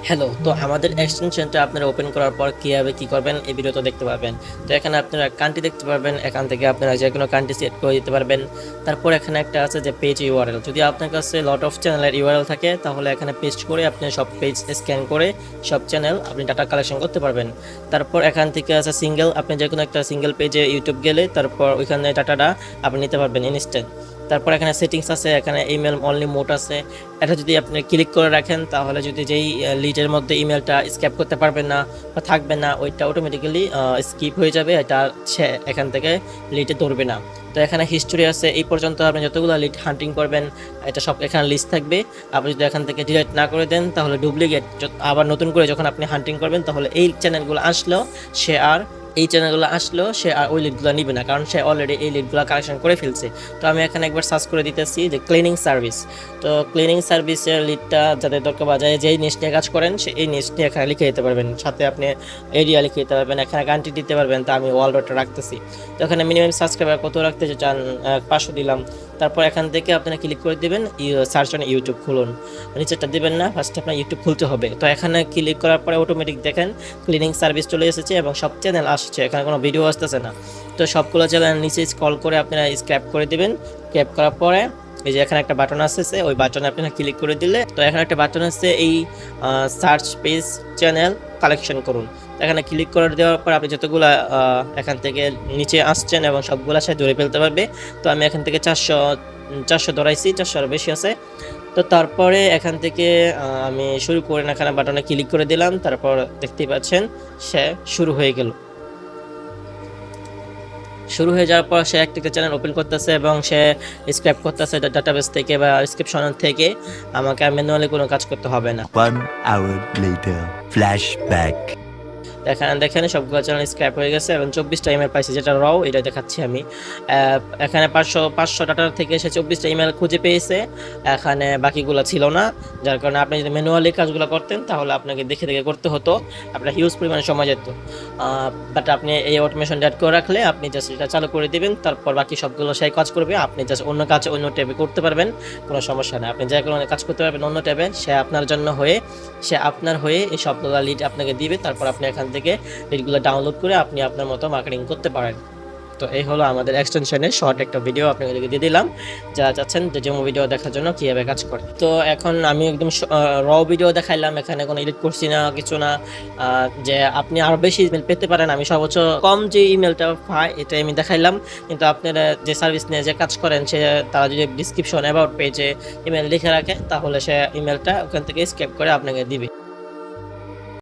Hello, তো আমাদের এক্সটেনশনটা আপনারা ওপেন করার পর কীভাবে কী করবেন এই ভিডিওতে দেখতে পাবেন। তো এখানে আপনারা কান্ট্রি দেখতে পারবেন, এখান থেকে আপনারা যে কোনো কান্ট্রি সেট করে দিতে পারবেন। তারপর এখানে একটা আছে যে পেজ ইউআরএল, যদি আপনার কাছে লট অফ চ্যানেলের ইউআরএল থাকে তাহলে এখানে পেস্ট করে আপনি সব পেজ স্ক্যান করে সব চ্যানেল আপনি ডাটা কালেকশন করতে পারবেন। তারপর এখান থেকে আছে সিঙ্গেল, আপনি যে কোনো একটা সিঙ্গেল পেজে ইউটিউব গেলে তারপর ওইখানে ডাটাটা আপনি নিতে পারবেন ইনস্ট্যান্ট। তারপর এখানে সেটিংস আছে, এখানে ইমেল অনলি মোড আছে। এটা যদি আপনি ক্লিক করে রাখেন তাহলে যদি যেই লিডের মধ্যে ইমেলটা স্ক্যাপ করতে পারবেন না বা থাকবে না, ওইটা অটোমেটিক্যালি স্কিপ হয়ে যাবে, এটা সে এখান থেকে লিডে ধরবে না। তো এখানে হিস্টোরি আছে, এই পর্যন্ত আপনি যতগুলো লিড হান্টিং করবেন এটা সব এখানে লিস্ট থাকবে। আপনি যদি এখান থেকে ডিলিট না করে দেন তাহলে ডুপ্লিকেট আবার নতুন করে যখন আপনি হান্টিং করবেন তাহলে এই চ্যানেলগুলো আসলেও সে আর ওই লিডগুলো নিবে না, কারণ সে অলরেডি এই লিডগুলো কালেকশন করে ফেলছে। তো আমি এখানে একবার সার্চ করে দিতেছি যে ক্লিনিং সার্ভিস। তো ক্লিনিং সার্ভিসের লিডটা যাদের দরকার বা যায় যেই নিউজ নিয়ে কাজ করেন সে এই নিউজ নিয়ে এখানে লিখে দিতে পারবেন, সাথে আপনি এরিয়া লিখে দিতে পারবেন, এখানে কান্ট্রি দিতে পারবেন। তো আমি ওয়ার্ল্ডটা রাখতেছি। তো এখানে মিনিমাম সাবস্ক্রাইবার কত রাখতে চান, 500 দিলাম। তারপর এখান থেকে আপনারা ক্লিক করে দেবেন, সার্চ অন ইউটিউব খুলুন, নিচেরটা দেবেন না, ফার্স্টে আপনার ইউটিউব খুলতে হবে। তো এখানে ক্লিক করার পরে অটোমেটিক দেখেন ক্লিনিং সার্ভিস চলে এসেছে এবং সব চ্যানেল আসছে, এখানে কোনো ভিডিও আসতেছে না। তো সবগুলো চ্যানেল নিচে স্ক্রল করে আপনারা স্ক্র্যাপ করে দেবেন। স্ক্র্যাপ করার পরে এই যে এখানে একটা বাটন আসছে, ওই বাটনে আপনারা ক্লিক করে দিলে তো এখানে একটা বাটন আছে এই সার্চ পেজ চ্যানেল কালেকশন করুন। এখানে ক্লিক করে দেওয়ার পর আপনি যতগুলো এখান থেকে নিচে আসছেন এবং সবগুলো সাথে ধরে ফেলতে পারবে। তো আমি এখান থেকে 400 ধরাইছি, 400 বেশি আছে। তো তারপরে এখান থেকে আমি শুরু করে এখানে বাটনে ক্লিক করে দিলাম, তারপর দেখতেই পাচ্ছেন সে শুরু হয়ে গেল। শুরু হয়ে যাওয়ার পর সে একটা চ্যানেল ওপেন করতেছে এবং সে স্ক্র্যাপ করতেছে ডাটাবেস থেকে বা ডিসক্রিপশন থেকে, আমাকে আর ম্যানুয়ালি কোনো কাজ করতে হবে না। 1 hour later, flashback. এখানে দেখেন সবগুলো চ্যানেল স্ক্র্যাপ হয়ে গেছে এবং 24টা ইমেল পাইছি, যেটা রাও এটা দেখাচ্ছি আমি। এখানে 500 ডাটার থেকে সে 24টা ইমেল খুঁজে পেয়েছে, এখানে বাকিগুলো ছিল না। যার কারণে আপনি যদি ম্যানুয়ালি কাজগুলো করতেন তাহলে আপনাকে দেখে দেখে করতে হতো, আপনার হিউজ পরিমাণে সময় যেত। বাট আপনি এই অটোমেশন অ্যাড করে রাখলে আপনি জাস্ট এটা চালু করে দিবেন, তারপর বাকি সবগুলো সেই কাজ করবে। আপনি জাস্ট অন্য কাজ অন্য ট্যাবে করতে পারবেন, কোনো সমস্যা নেই। আপনি যে কোনো কাজ করতে পারবেন অন্য ট্যাবে, সে আপনার হয়ে এই সবগুলো লিড আপনাকে দিবে। তারপর আপনি এখান থেকে লিডগুলো ডাউনলোড করে আপনি আপনার মতো মার্কেটিং করতে পারেন। তো এই হলো আমাদের এক্সটেনশনের শর্ট একটা ভিডিও আপনাদেরকে দিয়ে দিলাম, যারা চাচ্ছেন যে যেমন ভিডিও দেখার জন্য কীভাবে কাজ করে। তো এখন আমি একদম র ভিডিও দেখাইলাম, এখানে কোনো এডিট করছি না, কিছু না। যে আপনি আরও বেশি ইমেল পেতে পারেন, আমি সর্বোচ্চ কম যে ইমেলটা পাই এটাই আমি দেখাইলাম। কিন্তু আপনারা যে সার্ভিস নিয়ে যে কাজ করেন সে তারা যদি ডিসক্রিপশন অ্যাবাউট পেজে ইমেল লিখে রাখে তাহলে সে ইমেলটা ওখান থেকে স্ক্যাপ করে আপনাকে দিবে।